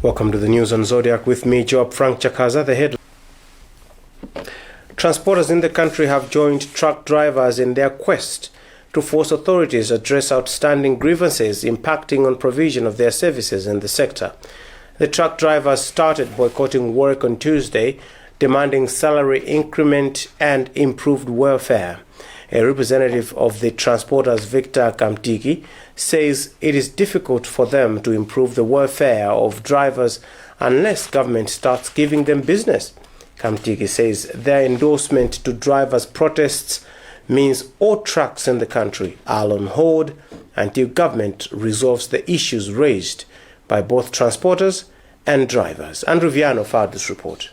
Welcome to the news on Zodiac with me, Joab Frank Chakaza. The headline. Transporters in the country have joined truck drivers in their quest to force authorities to address outstanding grievances impacting on provision of their services in the sector. The truck drivers started boycotting work on Tuesday, demanding salary increment and improved welfare. A representative of the transporters, Victor Kamtiki, says it is difficult for them to improve the welfare of drivers unless government starts giving them business. Kamtiki says their endorsement to drivers' protests means all trucks in the country are on hold until government resolves the issues raised by both transporters and drivers. Andrew Viano filed this report.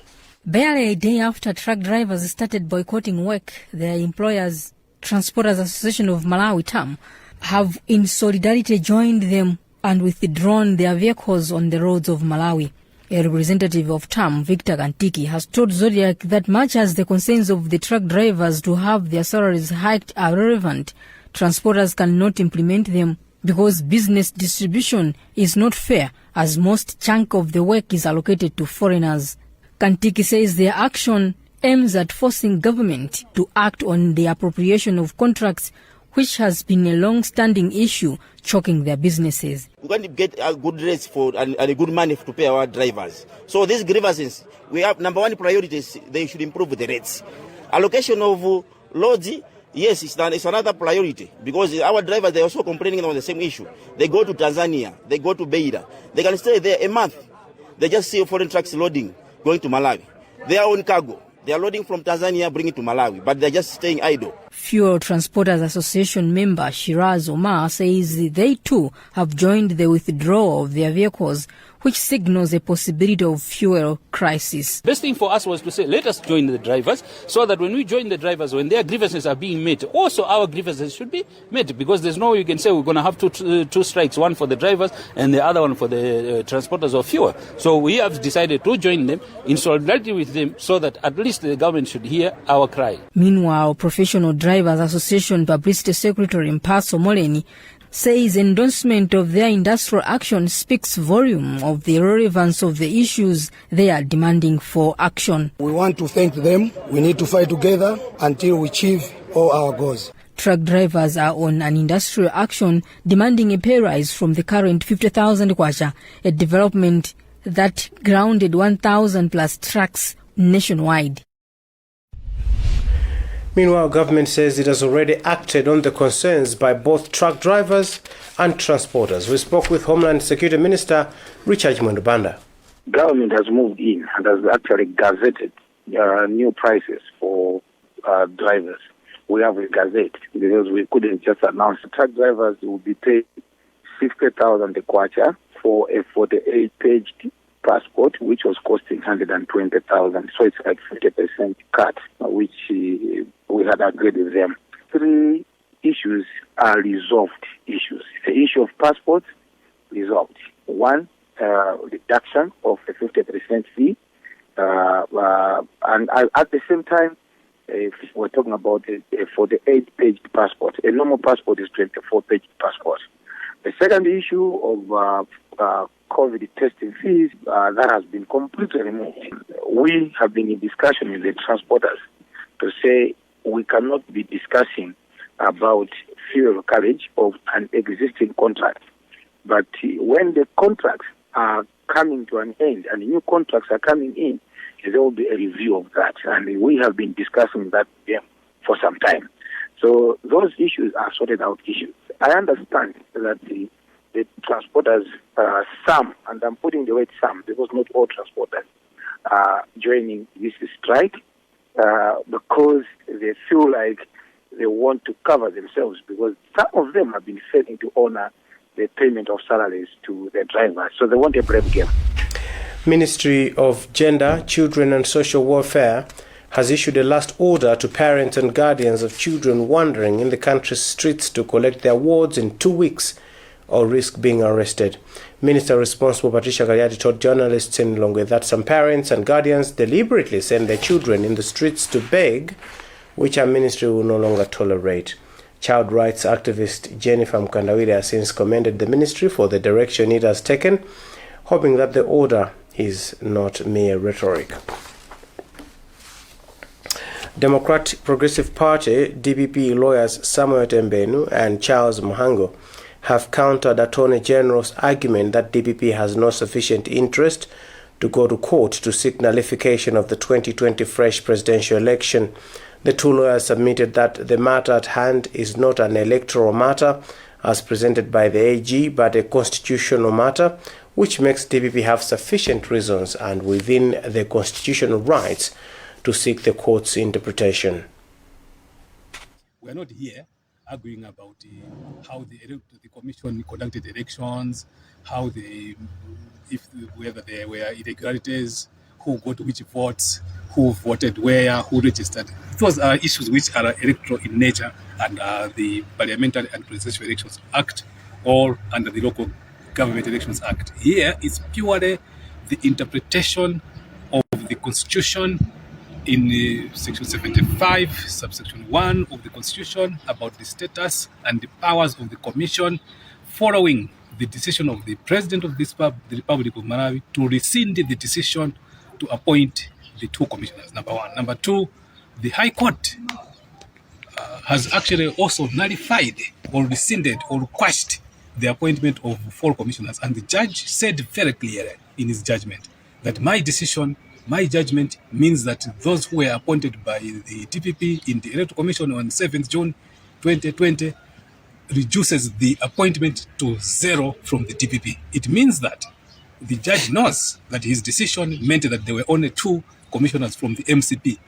Barely a day after truck drivers started boycotting work, their employers, Transporters Association of Malawi, TAM, have in solidarity joined them and withdrawn their vehicles on the roads of Malawi. A representative of TAM, Victor Kamtiki, has told Zodiac that much as the concerns of the truck drivers to have their salaries hiked are relevant, transporters cannot implement them because business distribution is not fair, as most chunk of the work is allocated to foreigners. Kamtiki says their action aims at forcing government to act on the appropriation of contracts, which has been a long-standing issue choking their businesses. We can't get a good rates for and a good money to pay our drivers. So these grievances, we have number one priority is they should improve the rates. Allocation of loads, yes, it's another priority because our drivers, they are also complaining on the same issue. They go to Tanzania, they go to Beira. They can stay there a month. They just see foreign trucks loading, going to Malawi. They are on cargo. They are loading from Tanzania, bringing it to Malawi, but they're just staying idle. Fuel Transporters Association member Shiraz Omar says they too have joined the withdrawal of their vehicles, which signals a possibility of fuel crisis. Best thing for us was to say, let us join the drivers, so that when we join the drivers, when their grievances are being met, also our grievances should be met, because there's no way you can say we're going to have two strikes, one for the drivers and the other one for the transporters of fuel. So we have decided to join them in solidarity with them, so that at least the government should hear our cry. Meanwhile, Professional Drivers Association Publicity Secretary Mpaso Moleni says endorsement of their industrial action speaks volume of the relevance of the issues they are demanding for action. We want to thank them. We need to fight together until we achieve all our goals. Truck drivers are on an industrial action demanding a pay rise from the current 50,000 kwacha, a development that grounded 1,000 plus trucks nationwide. Meanwhile, government says it has already acted on the concerns by both truck drivers and transporters. We spoke with Homeland Security Minister Richard Mwendobanda. Government has moved in and has actually gazetted new prices for drivers. We have a gazette because we couldn't just announce. Truck drivers will be paid 60,000 kwacha for a 48-page passport, which was costing 120,000. So it's like 50% cut, which we had agreed with them. 3 issues are resolved issues. The issue of passports, resolved. 1, reduction of the 50% fee. And at the same time, if we're talking about a 48-page passport, a normal passport is 24-page passport. The second issue of COVID testing fees, that has been completely removed. We have been in discussion with the transporters to say we cannot be discussing about fuel carriage of an existing contract. But when the contracts are coming to an end and new contracts are coming in, there will be a review of that. And we have been discussing that for some time. So those issues are sorted out issues. I understand that the transporters, some, and I'm putting the word some, because not all transporters are joining this strike because they feel like they want to cover themselves, because some of them have been failing to honor the payment of salaries to their drivers. So they want a blame game. Ministry of Gender, Children and Social Welfare has issued a last order to parents and guardians of children wandering in the country's streets to collect their awards in 2 weeks or risk being arrested. Minister responsible Patricia Galiati told journalists in Longwe that some parents and guardians deliberately send their children in the streets to beg, which our ministry will no longer tolerate. Child rights activist Jennifer Mkandawire has since commended the ministry for the direction it has taken, hoping that the order is not mere rhetoric. Democratic Progressive Party DPP lawyers Samuel Tembenu and Charles Muhango have countered Attorney General's argument that DPP has no sufficient interest to go to court to seek nullification of the 2020 fresh presidential election. The two lawyers submitted that the matter at hand is not an electoral matter as presented by the AG, but a constitutional matter, which makes DPP have sufficient reasons and within their constitutional rights to seek the court's interpretation. We are not here arguing about how the commission conducted elections, whether there were irregularities, who got which votes, who voted where, who registered. Those are issues which are electoral in nature under the Parliamentary and Presidential Elections Act or under the Local Government Elections Act. Here is purely the interpretation of the Constitution in Section 75, subsection 1 of the Constitution about the status and the powers of the Commission following the decision of the President of the Republic of Malawi to rescind the decision to appoint the two commissioners, number one. Number two, the High Court has actually also nullified or rescinded or quashed the appointment of 4 commissioners. And the judge said very clearly in his judgment that my judgment means that those who were appointed by the DPP in the Electoral Commission on 7th June 2020 reduces the appointment to 0 from the DPP. It means that the judge knows that his decision meant that there were only 2 commissioners from the MCP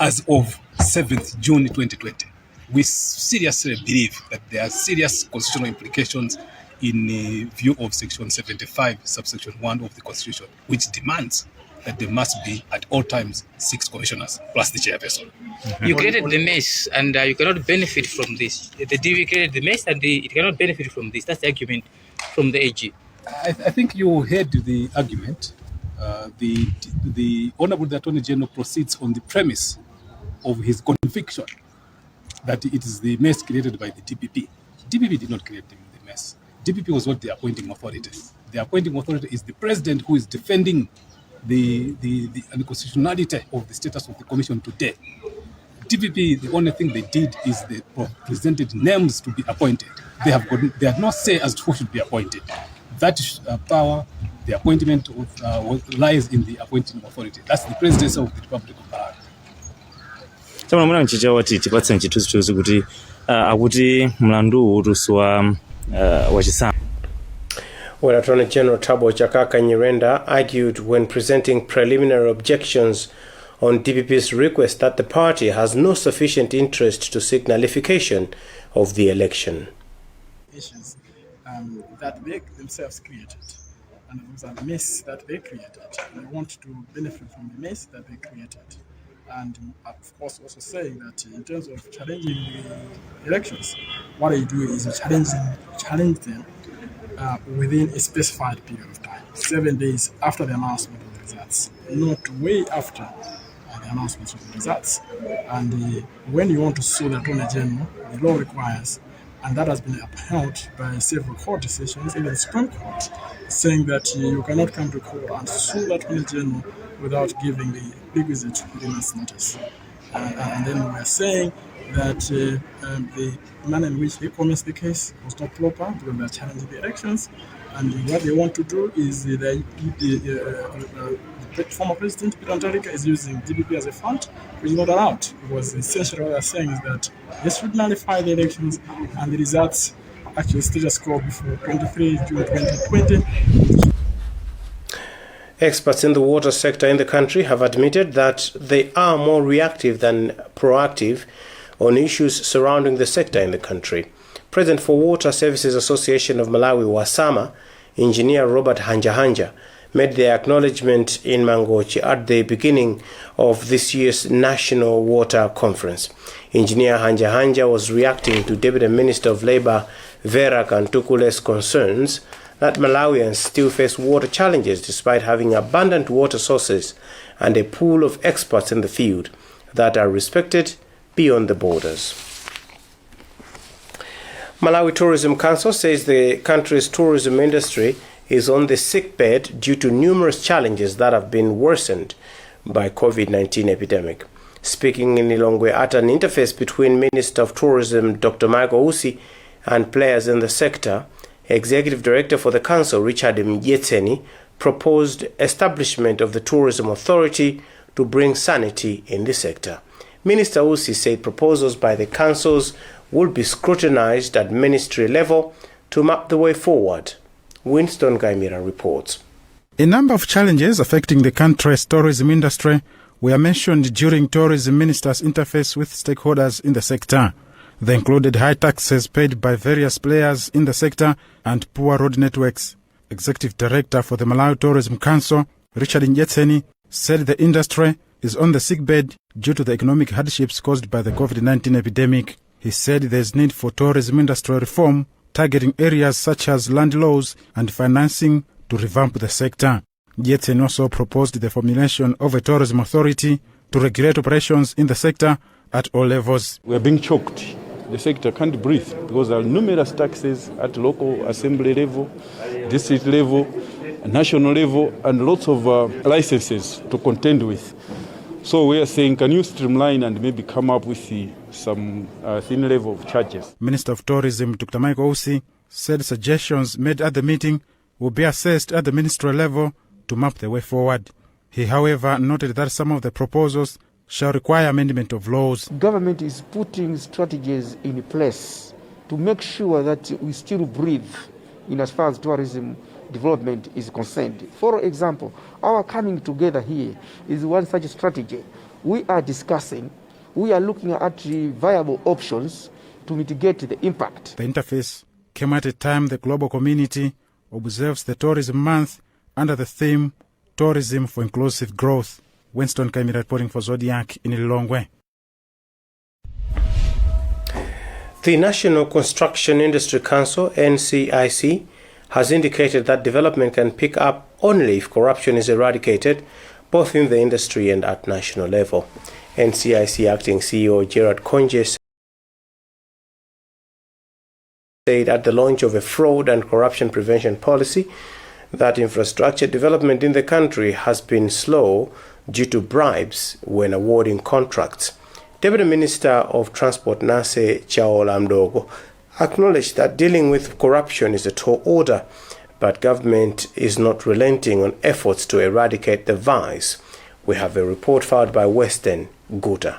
as of 7th June 2020. We seriously believe that there are serious constitutional implications in view of Section 75, subsection 1 of the Constitution, which demands that there must be at all times 6 commissioners plus the chairperson. You created the mess and you cannot benefit from this. The DV created the mess and it cannot benefit from this. That's the argument from the AG. I think you heard the argument. The Honorable Attorney General proceeds on the premise of his conviction that it is the mess created by the DPP. DPP did not create the mess. DPP was what the appointing authority. The appointing authority is the president who is defending the constitutionality of the status of the commission today. DPP, the only thing they did is they presented names to be appointed. They have no say as to who should be appointed. That power, the appointment lies in the appointing authority. That's the presidency of the Republic of Malawi. Mwana mchicha wati tipatsa nchituzi kuti akuti mlandu utuswa wachisama. Well, Attorney General Thabo Chakaka Nyirenda argued when presenting preliminary objections on DPP's request that the party has no sufficient interest to seek nullification of the election. Issues that they themselves created, and those are the mess that they created. They want to benefit from the mess that they created. And of course also saying that in terms of challenging the elections, what you do is challenge them within a specified period of time, 7 days after the announcement of the results, not way after the announcement of the results. And when you want to sue the Attorney General, the law requires, and that has been upheld by several court decisions, even the Supreme Court, saying that you cannot come to court and sue the Attorney General without giving the requisite notice. And then we are saying that the manner in which they commenced the case was not proper because they are challenging the elections. And what they want to do is the former president, Peter Ntarika, is using DPP as a front, which is not allowed. Because essentially what they are saying is that they should nullify the elections and the results actually status quo before 23 June 2020. Experts in the water sector in the country have admitted that they are more reactive than proactive on issues surrounding the sector in the country. President for Water Services Association of Malawi, WASAMA, Engineer Robert Hanja made the acknowledgement in Mangochi at the beginning of this year's National Water Conference. Engineer Hanja was reacting to Deputy Minister of Labour Vera Kantukule's concerns that Malawians still face water challenges despite having abundant water sources and a pool of experts in the field that are respected beyond the borders. Malawi Tourism Council says the country's tourism industry is on the sick bed due to numerous challenges that have been worsened by COVID-19 epidemic. Speaking in Lilongwe at an interface between Minister of Tourism Dr. Michael Usi and players in the sector, Executive Director for the Council Richard Mjetseni proposed establishment of the Tourism Authority to bring sanity in the sector. Minister Usi said proposals by the councils will be scrutinized at ministry level to map the way forward. Winston Gaimira reports. A number of challenges affecting the country's tourism industry were mentioned during tourism ministers' interface with stakeholders in the sector. They included high taxes paid by various players in the sector and poor road networks. Executive Director for the Malawi Tourism Council, Richard Mjetseni, said the industry is on the sickbed due to the economic hardships caused by the COVID-19 epidemic. He said there is need for tourism industry reform, targeting areas such as land laws and financing to revamp the sector. Mjetseni also proposed the formulation of a tourism authority to regulate operations in the sector at all levels. We are being choked. The sector can't breathe because there are numerous taxes at local assembly level, district level, national level, and lots of licenses to contend with. So we are saying, can you streamline and maybe come up with some thin level of charges? Minister of Tourism Dr. Michael Usi said suggestions made at the meeting will be assessed at the ministry level to map the way forward. He, however, noted that some of the proposals shall require amendment of laws. Government is putting strategies in place to make sure that we still breathe in as far as tourism development is concerned. For example, our coming together here is one such strategy. We are discussing, we are looking at viable options to mitigate the impact. The interface came at a time the global community observes the Tourism Month under the theme Tourism for Inclusive Growth. Winston Kaimira reporting for Zodiak in Lilongwe. The National Construction Industry Council, NCIC, has indicated that development can pick up only if corruption is eradicated, both in the industry and at national level. NCIC Acting CEO Gerard Konje said at the launch of a fraud and corruption prevention policy that infrastructure development in the country has been slow due to bribes when awarding contracts. Deputy Minister of Transport Nase Chaola Mdogo acknowledged that dealing with corruption is a tall order, but government is not relenting on efforts to eradicate the vice. We have a report filed by Western Guta.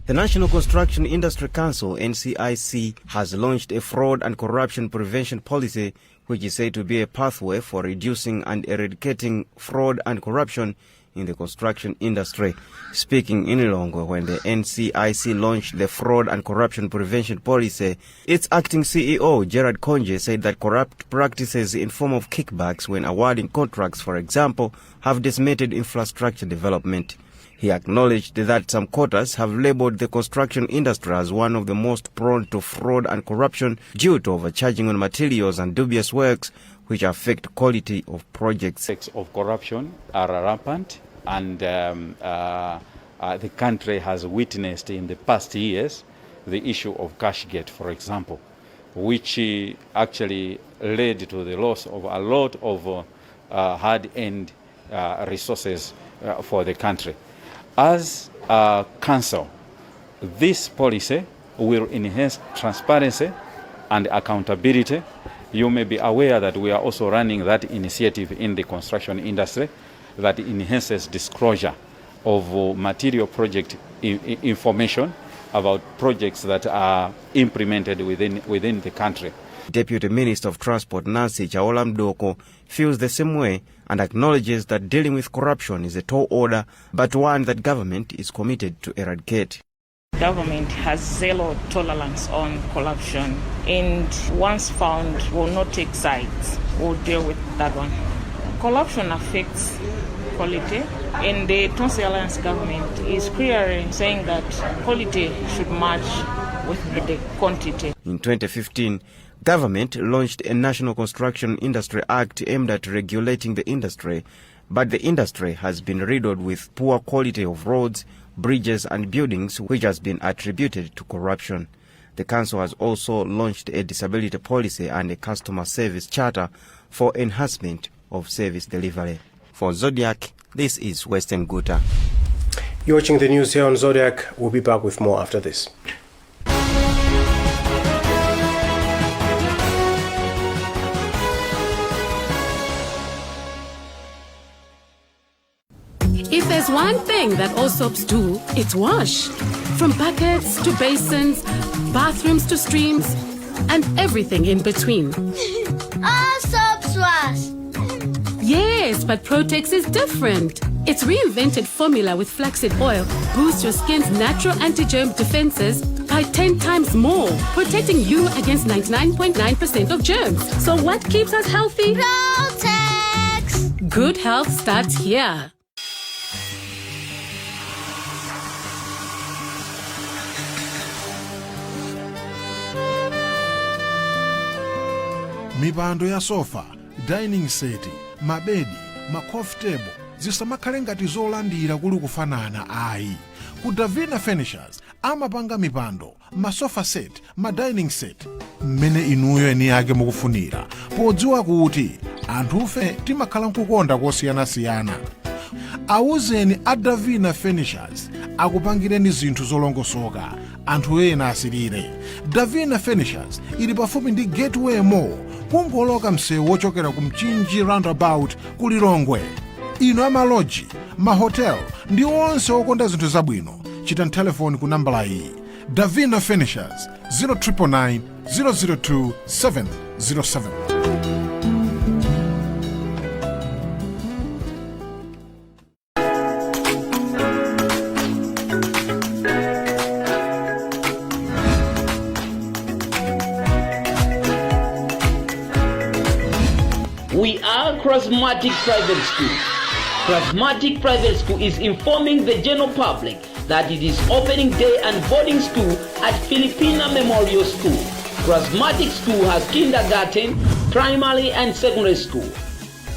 The National Construction Industry Council, NCIC, has launched a fraud and corruption prevention policy which is said to be a pathway for reducing and eradicating fraud and corruption in the construction industry. Speaking in Lilongwe when the NCIC launched the fraud and corruption prevention policy, its acting CEO Gerard Konje said that corrupt practices in form of kickbacks when awarding contracts, for example, have decimated infrastructure development. He acknowledged that some quarters have labeled the construction industry as one of the most prone to fraud and corruption due to overcharging on materials and dubious works which affect quality of projects. Acts of corruption are rampant, and the country has witnessed in the past years the issue of Cashgate, for example, which actually led to the loss of a lot of hard-earned resources for the country. As a council, this policy will enhance transparency and accountability. You may be aware that we are also running that initiative in the construction industry that enhances disclosure of material project information about projects that are implemented within the country. Deputy Minister of Transport Nancy Chaola Mdogo feels the same way and acknowledges that dealing with corruption is a tall order, but one that government is committed to eradicate. Government has zero tolerance on corruption, and once found will not take sides, will deal with that one. Corruption affects quality, and the Tonsi Alliance government is clearly saying that quality should match with the quantity. In 2015, government launched a National Construction Industry Act aimed at regulating the industry, but the industry has been riddled with poor quality of roads, bridges and buildings, which has been attributed to corruption. The council has also launched a disability policy and a customer service charter for enhancement of service delivery. For Zodiac, this is Western Guta. You're watching the news here on Zodiac. We'll be back with more after this. If there's one thing that all soaps do, it's wash. From buckets to basins, bathrooms to streams, and everything in between. All soaps wash. Yes, but Protex is different. Its reinvented formula with flaxseed oil boosts your skin's natural anti-germ defenses by 10 times more, protecting you against 99.9% of germs. So what keeps us healthy? Protex! Good health starts here. Mipando ya sofa, dining set, mabedi, coffee table zisamakhale ngati zolandira kuli kufanana ayi. Ku Davina Furnitures amapanga mipando, masofa set, dining set mmene inuyo eni yake mukufunira, podziwa kuti anthufe timakhala nkukonda kosiyanasiyana. Awuzeni a Davina Furnitures akupangireni zinthu zolongosoka, anthu ena asirire. Davina Furnitures ili pafupi ndi Gateway Mall, kungoloka msewu wochokera ku Mchinji roundabout ku Lilongwe. Ino amaloji, mahotel ndi onse okonda zinthu zabwino. Chita telefoni ku nambala iyi: Davina Furnitures 0999 002 707. We are Charismatic Private School. Charismatic Private School is informing the general public that it is opening day and boarding school at Filipina Memorial School. Charismatic School has kindergarten, primary and secondary school.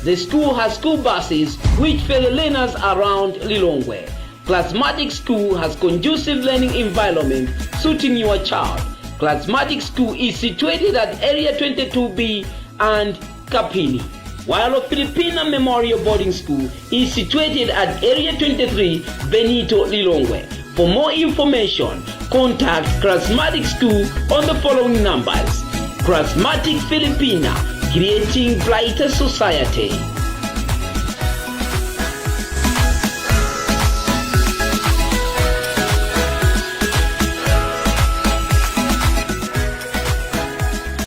The school has school buses which ferry learners around Lilongwe. Charismatic School has conducive learning environment suiting your child. Charismatic School is situated at Area 22B and Kapini, while Filipina Memorial Boarding School is situated at Area 23, Benito, Lilongwe. For more information, contact Charismatic School on the following numbers. Charismatic Filipina, creating brighter society.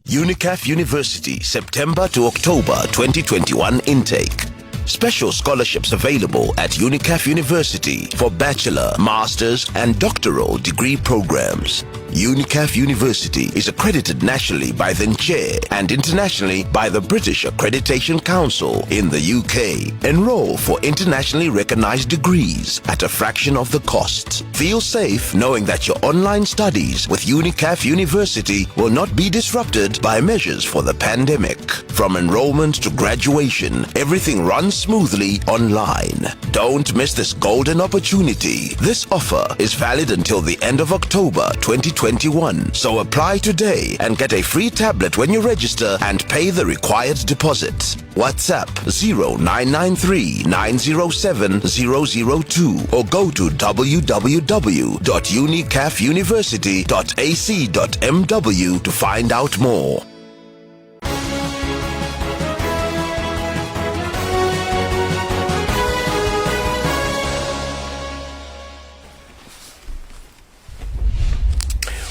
UNICAF University, September to October 2021 intake. Special scholarships available at UNICAF University for bachelor, master's, and doctoral degree programs. UNICAF University is accredited nationally by the NCHE and internationally by the British Accreditation Council in the UK. Enroll for internationally recognized degrees at a fraction of the cost. Feel safe knowing that your online studies with UNICAF University will not be disrupted by measures for the pandemic. From enrollment to graduation, everything runs smoothly online. Don't miss this golden opportunity. This offer is valid until the end of October 2021. So apply today and get a free tablet when you register and pay the required deposit. WhatsApp 0993 907 002 or go to www.unicafuniversity.ac.mw to find out more.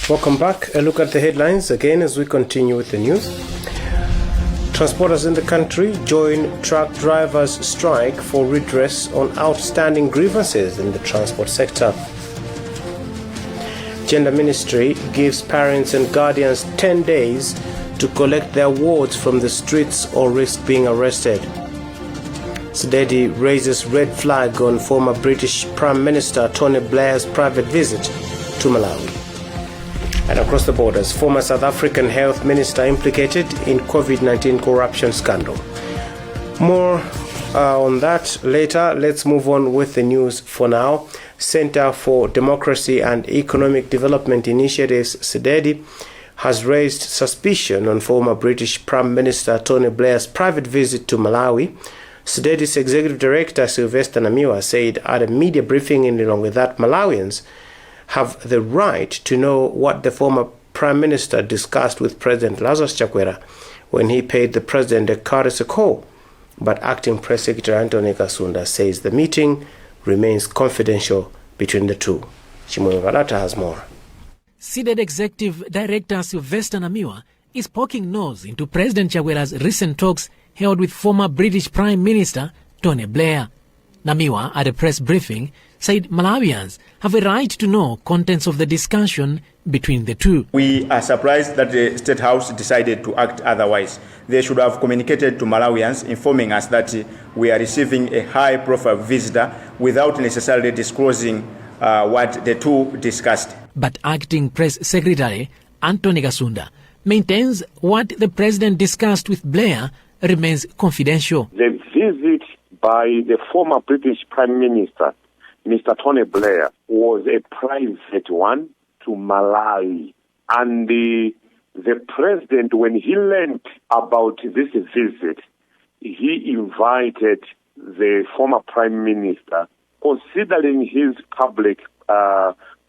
Welcome back. A look at the headlines again as we continue with the news. Transporters in the country join truck drivers' strike for redress on outstanding grievances in the transport sector. Gender Ministry gives parents and guardians 10 days to collect their awards from the streets or risk being arrested. Sededi raises red flag on former British Prime Minister Tony Blair's private visit to Malawi. And across the borders, former South African health minister implicated in COVID-19 corruption scandal. More on that later. Let's move on with the news for now. Center for Democracy and Economic Development Initiatives, CDEDI, has raised suspicion on former British Prime Minister Tony Blair's private visit to Malawi. CDEDI's Executive Director Sylvester Namiwa said at a media briefing in Lilongwe that Malawians have the right to know what the former Prime Minister discussed with President Lazarus Chakwera when he paid the President a courtesy call. But Acting Press Secretary Anthony Kasunda says the meeting remains confidential between the two. Chimwe Valata has more. CDED Executive Director Sylvester Namiwa is poking nose into President Chakwera's recent talks held with former British Prime Minister Tony Blair. Namiwa, at a press briefing, said Malawians have a right to know contents of the discussion between the two. We are surprised that the State House decided to act otherwise. They should have communicated to Malawians, informing us that we are receiving a high-profile visitor without necessarily disclosing what the two discussed. But Acting Press Secretary Anthony Kasunda maintains what the President discussed with Blair remains confidential. The visit by the former British Prime Minister, Mr. Tony Blair, was a private one to Malawi. And the President, when he learned about this visit, he invited the former Prime Minister, considering his public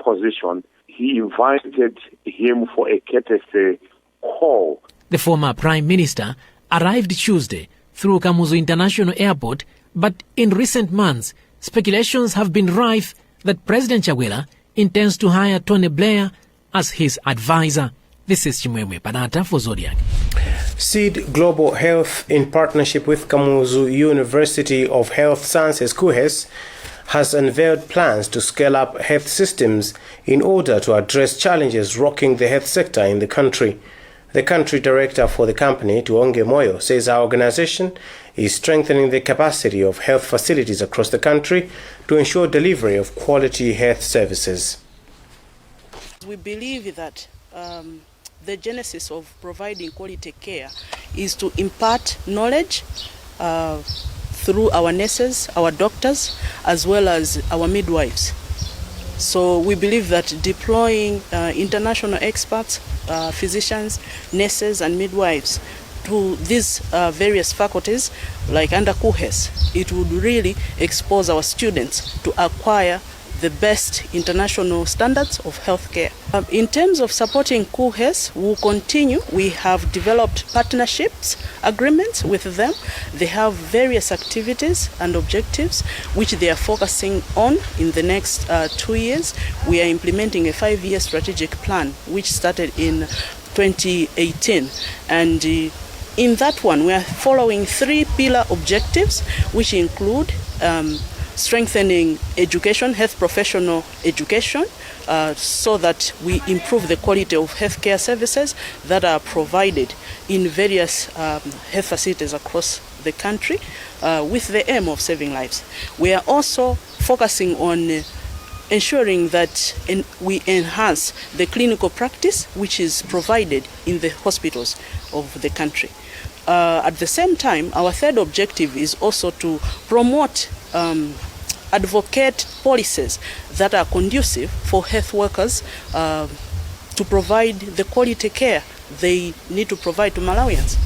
position, he invited him for a courtesy call. The former Prime Minister arrived Tuesday through Kamuzu International Airport, but in recent months, speculations have been rife that President Chakwera intends to hire Tony Blair as his advisor. This is Chimwemwe Panata for Zodiac. Seed Global Health, in partnership with Kamuzu University of Health Sciences, KUHES, has unveiled plans to scale up health systems in order to address challenges rocking the health sector in the country. The country director for the company, Tuonge Moyo, says our organization is strengthening the capacity of health facilities across the country to ensure delivery of quality health services. We believe that the genesis of providing quality care is to impart knowledge through our nurses, our doctors, as well as our midwives. So we believe that deploying international experts, physicians, nurses, and midwives to these various faculties, like under KUHES, it would really expose our students to acquire the best international standards of healthcare. In terms of supporting KUHES, we'll continue. We have developed partnerships agreements with them. They have various activities and objectives which they are focusing on in the next 2 years. We are implementing a 5-year strategic plan which started in 2018, and in that one we are following 3 pillar objectives which include strengthening education, health professional education, so that we improve the quality of healthcare services that are provided in various health facilities across the country with the aim of saving lives. We are also focusing on ensuring that we enhance the clinical practice which is provided in the hospitals of the country. At the same time, our third objective is also to promote advocate policies that are conducive for health workers to provide the quality care they need to provide to Malawians.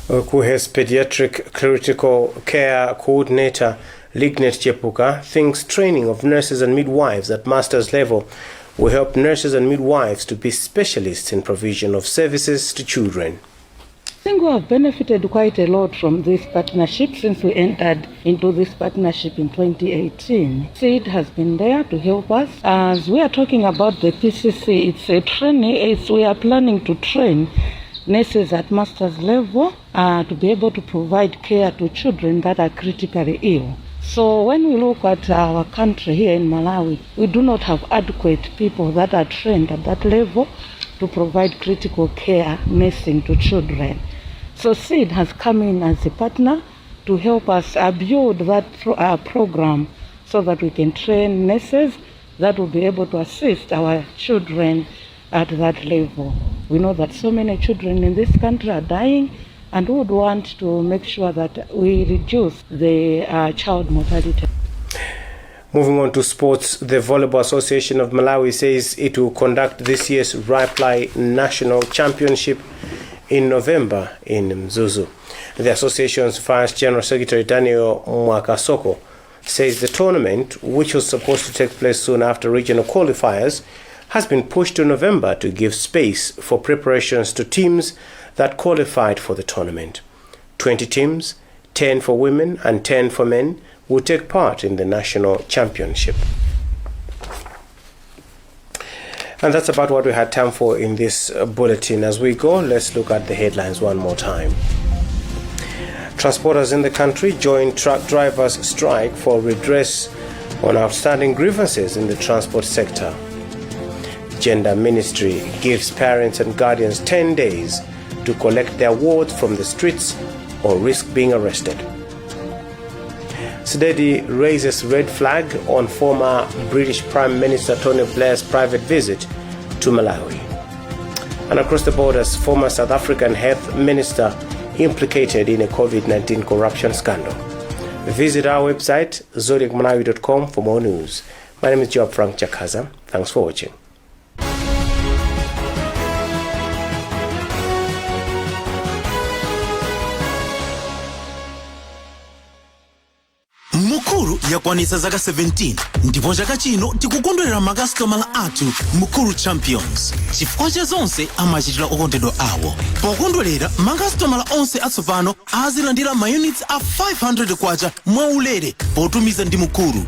KUHES Pediatric Critical Care Coordinator Lignet Chepuka thinks training of nurses and midwives at master's level will help nurses and midwives to be specialists in provision of services to children. I think we have benefited quite a lot from this partnership since we entered into this partnership in 2018. SEED has been there to help us. As we are talking about the PCC, it's a training. We are planning to train nurses at master's level to be able to provide care to children that are critically ill. So when we look at our country here in Malawi, we do not have adequate people that are trained at that level to provide critical care nursing to children. So SEED has come in as a partner to help us build that program so that we can train nurses that will be able to assist our children at that level. We know that so many children in this country are dying and we would want to make sure that we reduce the child mortality. Moving on to sports, the Volleyball Association of Malawi says it will conduct this year's Reply National Championship in November in Mzuzu. The association's Vice General Secretary Daniel Mwakasoko says the tournament, which was supposed to take place soon after regional qualifiers, has been pushed to November to give space for preparations to teams that qualified for the tournament. 20 teams, 10 for women and 10 for men, will take part in the national championship. And that's about what we had time for in this bulletin. As we go, let's look at the headlines one more time. Transporters in the country join truck drivers' strike for redress on outstanding grievances in the transport sector. Gender Ministry gives parents and guardians 10 days to collect their awards from the streets or risk being arrested. Sededi raises red flag on former British Prime Minister Tony Blair's private visit to Malawi. And across the borders, former South African Health Minister implicated in a COVID-19 corruption scandal. Visit our website, zodiacmalawi.com, for more news. My name is Joab Frank Chakaza. Thanks for watching. Mukuru yakwanisa zaka 17 ndipo chaka chino tikukondwerera makasitomala athu Mukuru Champions. Chifukwa cha zonse amachitira okondedwa awo. Pokondwerera makasitomala onse atsopano azilandira ma units a 500 kwacha mwaulere potumiza ndi Mukuru.